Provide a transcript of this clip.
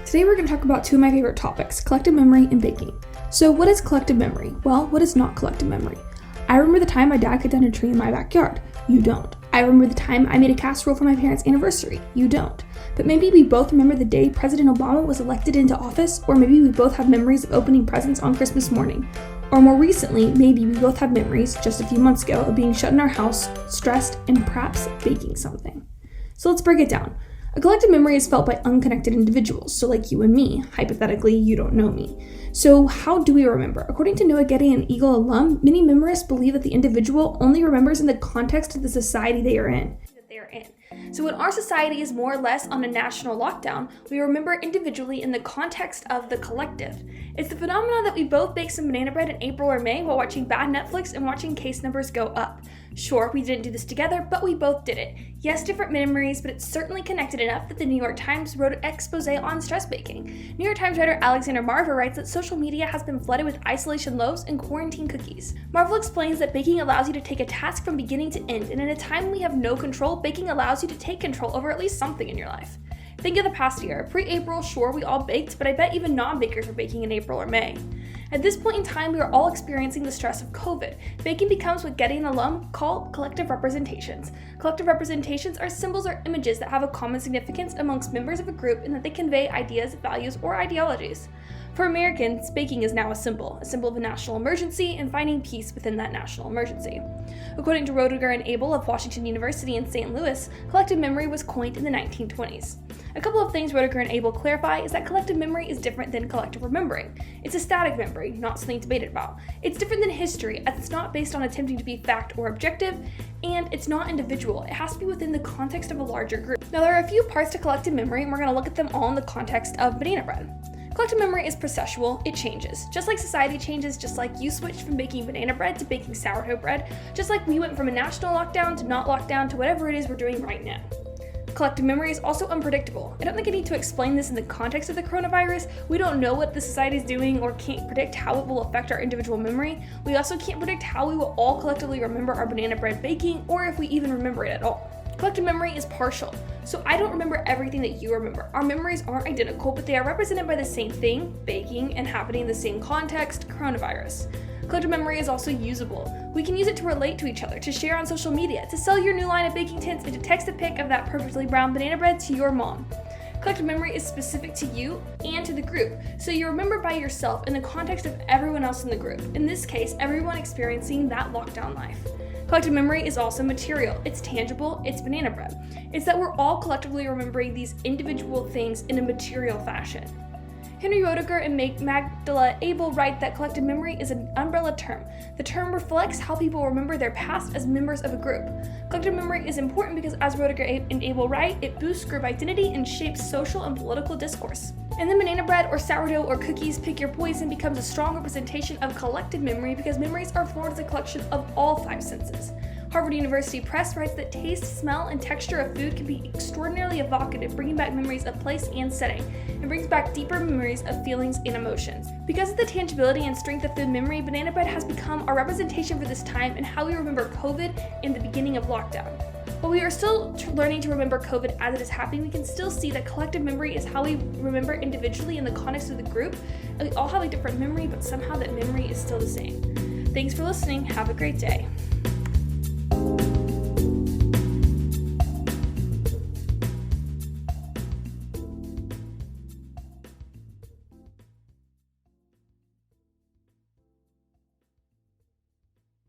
Today we're going to talk about two of my favorite topics, collective memory and baking. So what is collective memory? Well, what is not collective memory? I remember the time my dad cut down a tree in my backyard. You don't. I remember the time I made a casserole for my parents' anniversary. You don't. But maybe we both remember the day President Obama was elected into office, or maybe we both have memories of opening presents on Christmas morning. Or more recently, maybe we both have memories, just a few months ago, of being shut in our house, stressed, and perhaps baking something. So let's break it down. A collective memory is felt by unconnected individuals, so like you and me. Hypothetically, you don't know me. So how do we remember? According to Noah Getty, an Eagle alum, many memorists believe that the individual only remembers in the context of the society they are in. So when our society is more or less on a national lockdown, we remember individually in the context of the collective. It's the phenomenon that we both baked some banana bread in April or May while watching bad Netflix and watching case numbers go up. Sure, we didn't do this together, but we both did it. Yes, different memories, but it's certainly connected enough that the New York Times wrote an expose on stress baking. New York Times writer Alexander Marva writes that social media has been flooded with isolation loaves and quarantine cookies. Marva explains that baking allows you to take a task from beginning to end, and in a time when we have no control, baking allows you to take control over at least something in your life. Think of the past year. Pre-April, sure, we all baked, but I bet even non-bakers were baking in April or May. At this point in time, we are all experiencing the stress of COVID. Baking becomes what Getty and alum call collective representations. Collective representations are symbols or images that have a common significance amongst members of a group in that they convey ideas, values, or ideologies. For Americans, baking is now a symbol of a national emergency and finding peace within that national emergency. According to Roediger and Abel of Washington University in St. Louis, collective memory was coined in the 1920s. A couple of things Roediger and Abel clarify is that collective memory is different than collective remembering. It's a static memory, not something debated about. It's different than history, as it's not based on attempting to be fact or objective, and it's not individual. It has to be within the context of a larger group. Now, there are a few parts to collective memory, and we're going to look at them all in the context of banana bread. Collective memory is processual, it changes. Just like society changes, just like you switched from baking banana bread to baking sourdough bread, just like we went from a national lockdown to not lockdown to whatever it is we're doing right now. Collective memory is also unpredictable. I don't think I need to explain this in the context of the coronavirus. We don't know what the society is doing or can't predict how it will affect our individual memory. We also can't predict how we will all collectively remember our banana bread baking or if we even remember it at all. Collective memory is partial, so I don't remember everything that you remember. Our memories aren't identical, but they are represented by the same thing, baking, and happening in the same context, coronavirus. Collective memory is also usable. We can use it to relate to each other, to share on social media, to sell your new line of baking tints, and to text a pic of that perfectly brown banana bread to your mom. Collective memory is specific to you and to the group, so you remember by yourself in the context of everyone else in the group. In this case, everyone experiencing that lockdown life. Collective memory is also material. It's tangible, it's banana bread. It's that we're all collectively remembering these individual things in a material fashion. Henry Roediger and Magdala Abel write that collective memory is an umbrella term. The term reflects how people remember their past as members of a group. Collective memory is important because, as Roediger and Abel write, it boosts group identity and shapes social and political discourse. And then banana bread or sourdough or cookies, pick your poison, becomes a strong representation of collective memory because memories are formed as a collection of all five senses. Harvard University Press writes that taste, smell, and texture of food can be extraordinarily evocative, bringing back memories of place and setting, and brings back deeper memories of feelings and emotions. Because of the tangibility and strength of food memory, banana bread has become our representation for this time and how we remember COVID and the beginning of lockdown. While we are still learning to remember COVID as it is happening, we can still see that collective memory is how we remember individually in the context of the group. And we all have a different memory, but somehow that memory is still the same. Thanks for listening. Have a great day.